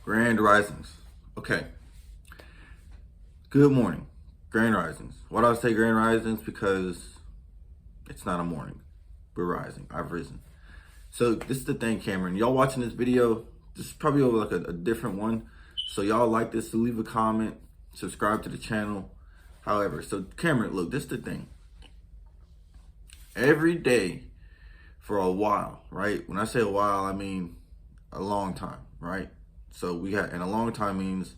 Grand Risings. Okay. Good morning. Grand Risings. Why do I say Grand Risings? Because it's not a morning. We're rising. I've risen. So this is the thing, Cameron. Y'all watching this video, this is probably over like a different one. So y'all like this, leave a comment, subscribe to the channel. However, so Cameron, look, this is the thing. Every day for a while, right? When I say a while, I mean a long time, right? So and a long time means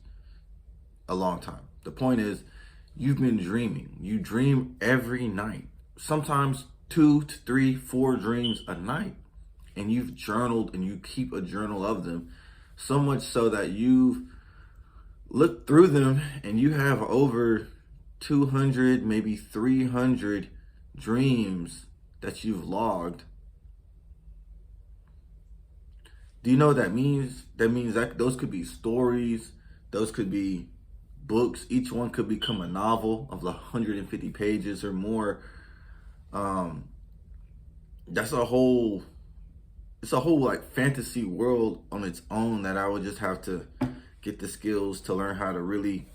a long time. The point is, you've been dreaming. You dream every night, sometimes 2 to 3, 4 dreams a night. And you've journaled and you keep a journal of them, so much so that you've looked through them and you have over 200, maybe 300 dreams that you've logged. Do you know what that means? That means that those could be stories, those could be books. Each one could become a novel of like 150 pages or more. That's it's a whole like fantasy world on its own that I would just have to get the skills to learn how to really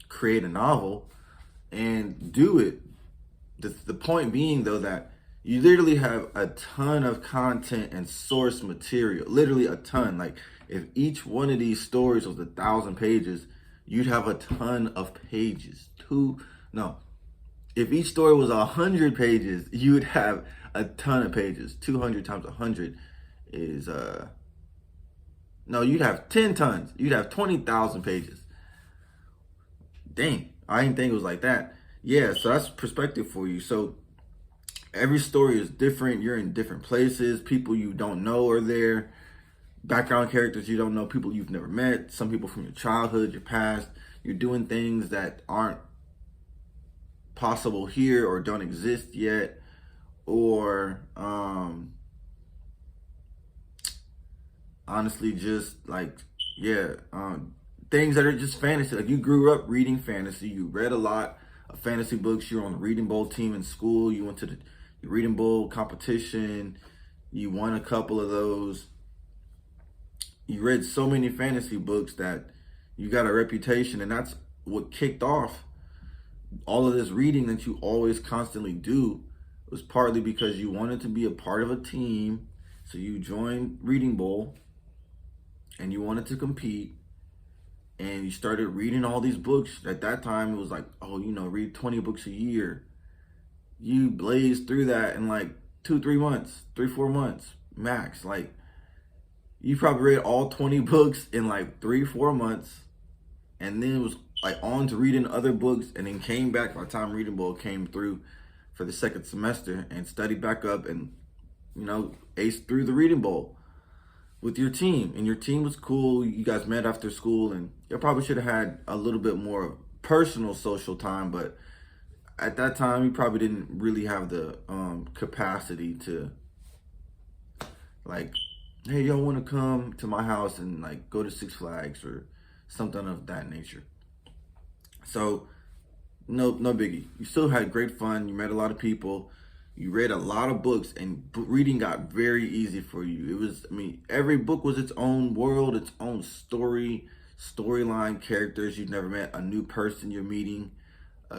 create a novel and do it. The point being though that you literally have a ton of content and source material, literally a ton. Like if each one of these stories was 1,000 pages, you'd have a ton of pages. If each story was 100 pages, you would have a ton of pages. 200 times 100 is, no, you'd have 10 tons. You'd have 20,000 pages. Dang, I didn't think it was like that. Yeah, so that's perspective for you. So every story is different. You're in different places. People you don't know are there. Background characters you don't know. People you've never met. Some people from your childhood, your past. You're doing things that aren't possible here or don't exist yet. Or honestly, just like, things that are just fantasy. Like you grew up reading fantasy. You read a lot of fantasy books. You're on the reading bowl team in school. You went to the reading bowl competition. You won a couple of those. You read so many fantasy books that you got a reputation, and that's what kicked off all of this reading that you always constantly do. It was partly because you wanted to be a part of a team. So you joined Reading Bowl and you wanted to compete, and you started reading all these books. At that time, it was like, read 20 books a year. You blazed through that in like 2-3 months, 3-4 months max. Like you probably read all 20 books in like 3-4 months, and then it was like on to reading other books, and then came back by the time Reading Bowl came through for the second semester and studied back up and aced through the Reading Bowl with your team. And your team was cool. You guys met after school, and you probably should have had a little bit more personal social time, but at that time you probably didn't really have the capacity to like, hey, y'all want to come to my house and like go to Six Flags or something of that nature. So no biggie. You still had great fun. You met a lot of people. You read a lot of books, and reading got very easy for you. Every book was its own world, its own storyline, characters you've never met, a new person you're meeting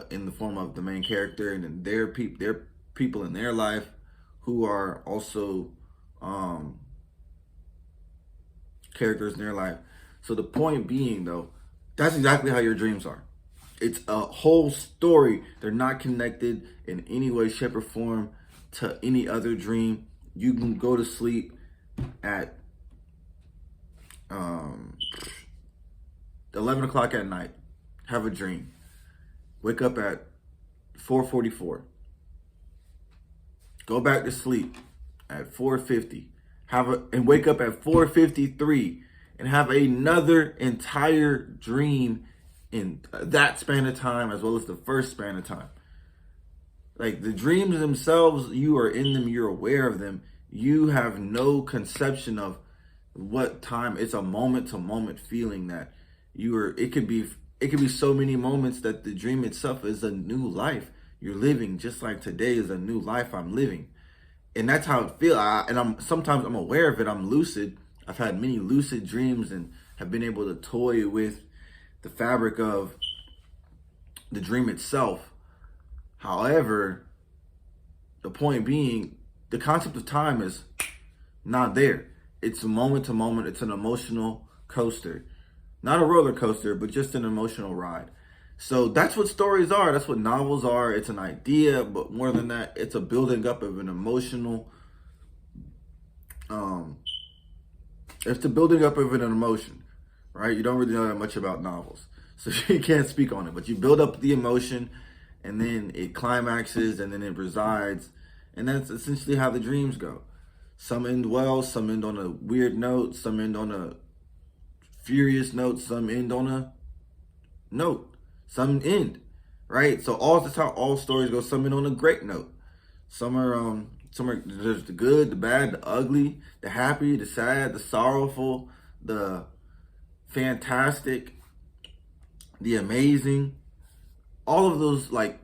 in the form of the main character, and then their people in their life who are also characters in their life. So the point being, though, that's exactly how your dreams are. It's a whole story. They're not connected in any way, shape, or form to any other dream. You can go to sleep at 11 o'clock at night, have a dream. Wake up at 4:44. Go back to sleep at 4:50. And wake up at 4:53 and have another entire dream in that span of time, as well as the first span of time. Like the dreams themselves, you are in them, you're aware of them. You have no conception of what time. It's a moment to moment feeling that it could be so many moments that the dream itself is a new life you're living, just like today is a new life I'm living. And that's how it feels. Sometimes I'm aware of it. I'm lucid, I've had many lucid dreams and have been able to toy with the fabric of the dream itself. However, the point being, the concept of time is not there. It's a moment to moment. It's an emotional coaster. Not a roller coaster, but just an emotional ride. So that's what stories are. That's what novels are. It's an idea, but more than that, it's a building up of an emotional, it's the building up of an emotion, right? You don't really know that much about novels, so you can't speak on it, but you build up the emotion and then it climaxes and then it resides. And that's essentially how the dreams go. Some end well, some end on a weird note, some end on a furious note, some end on a note, some end, right? So that's how all stories go. Some end on a great note. Some are there's the good, the bad, the ugly, the happy, the sad, the sorrowful, the fantastic, the amazing. All of those, like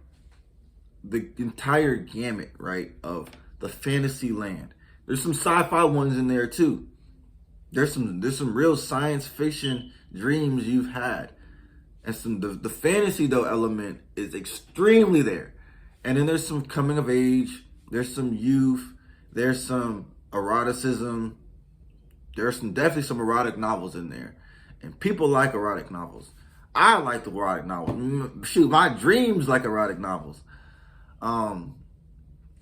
the entire gamut, right, of the fantasy land. There's some sci-fi ones in there too. There's some real science fiction dreams you've had. And the fantasy though element is extremely there. And then there's some coming of age, there's some youth, there's some eroticism, there's definitely some erotic novels in there. And people like erotic novels. I like the erotic novels. Shoot, my dreams like erotic novels.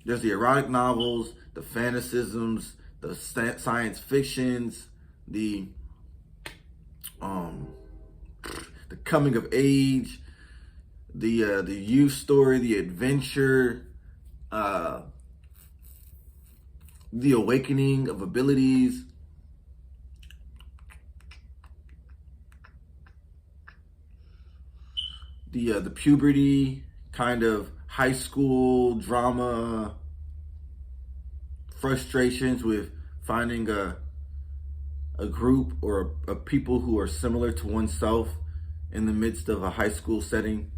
There's the erotic novels, the fantasisms, the science fictions, the coming of age, the youth story, the adventure, the awakening of abilities. The puberty kind of high school drama, frustrations with finding a group or a people who are similar to oneself in the midst of a high school setting.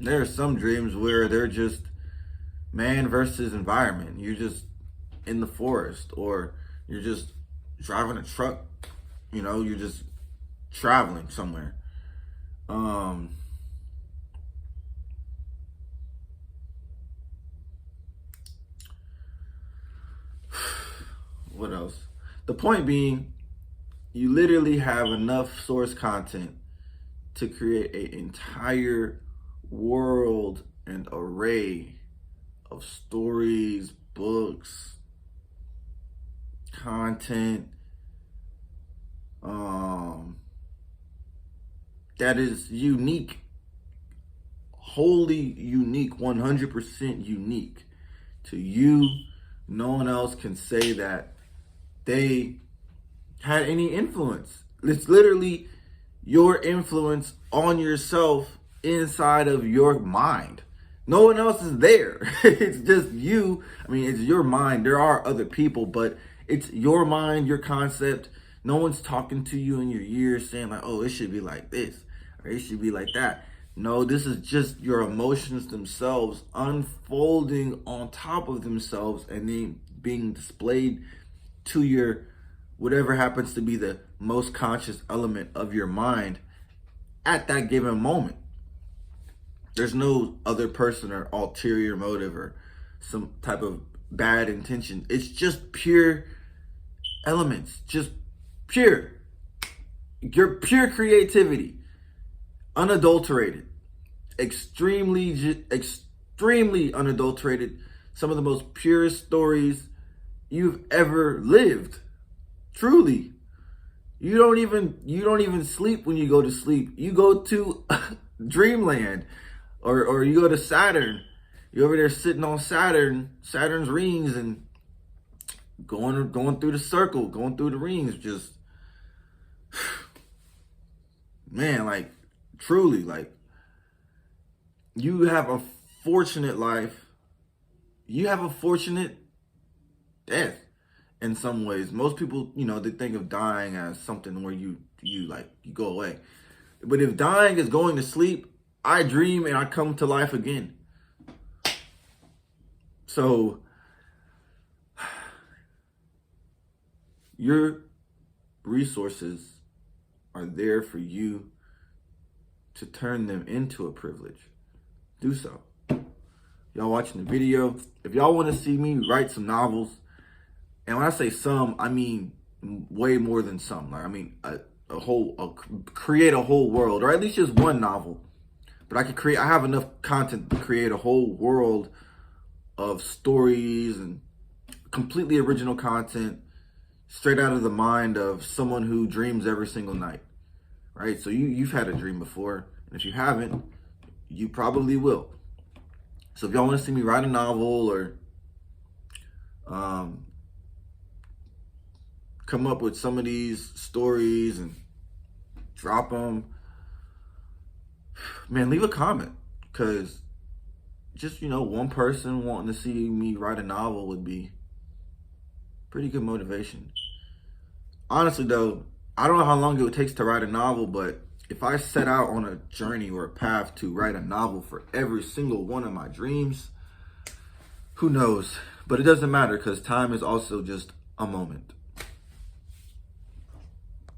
There are some dreams where they're just man versus environment. You're just in the forest, or you're just driving a truck. You're just traveling somewhere. What else? The point being, you literally have enough source content to create an entire world and array of stories, books, content, that is unique, wholly unique, 100% unique to you. No one else can say that they had any influence. It's literally your influence on yourself inside of your mind. No one else is there. It's just you. I mean, it's your mind. There are other people, but it's your mind, your concept. No one's talking to you in your ears saying like, oh, it should be like this, or it should be like that. No, this is just your emotions themselves unfolding on top of themselves and then being displayed to your whatever happens to be the most conscious element of your mind at that given moment. There's no other person or ulterior motive or some type of bad intention. It's just pure elements, just pure. Your pure creativity, unadulterated, extremely unadulterated. Some of the most purest stories you've ever lived. Truly. You don't even sleep when you go to sleep. You go to dreamland, or you go to Saturn. You're over there sitting on Saturn's rings, and going through the circle, going through the rings. Just, man, like, truly, like, you have a fortunate life. You have a fortunate death in some ways. Most people, they think of dying as something where you go away. But if dying is going to sleep, I dream and I come to life again. So your resources are there for you to turn them into a privilege. Do so. Y'all watching the video, if y'all want to see me write some novels, and when I say some, I mean way more than some. Like, I mean create a whole world, or at least just one novel. But I have enough content to create a whole world of stories and completely original content straight out of the mind of someone who dreams every single night, right? So you've had a dream before, and if you haven't, you probably will. So if y'all want to see me write a novel or come up with some of these stories and drop them, man, leave a comment, because just, one person wanting to see me write a novel would be pretty good motivation. Honestly, though, I don't know how long it takes to write a novel, but if I set out on a journey or a path to write a novel for every single one of my dreams, who knows? But it doesn't matter, because time is also just a moment.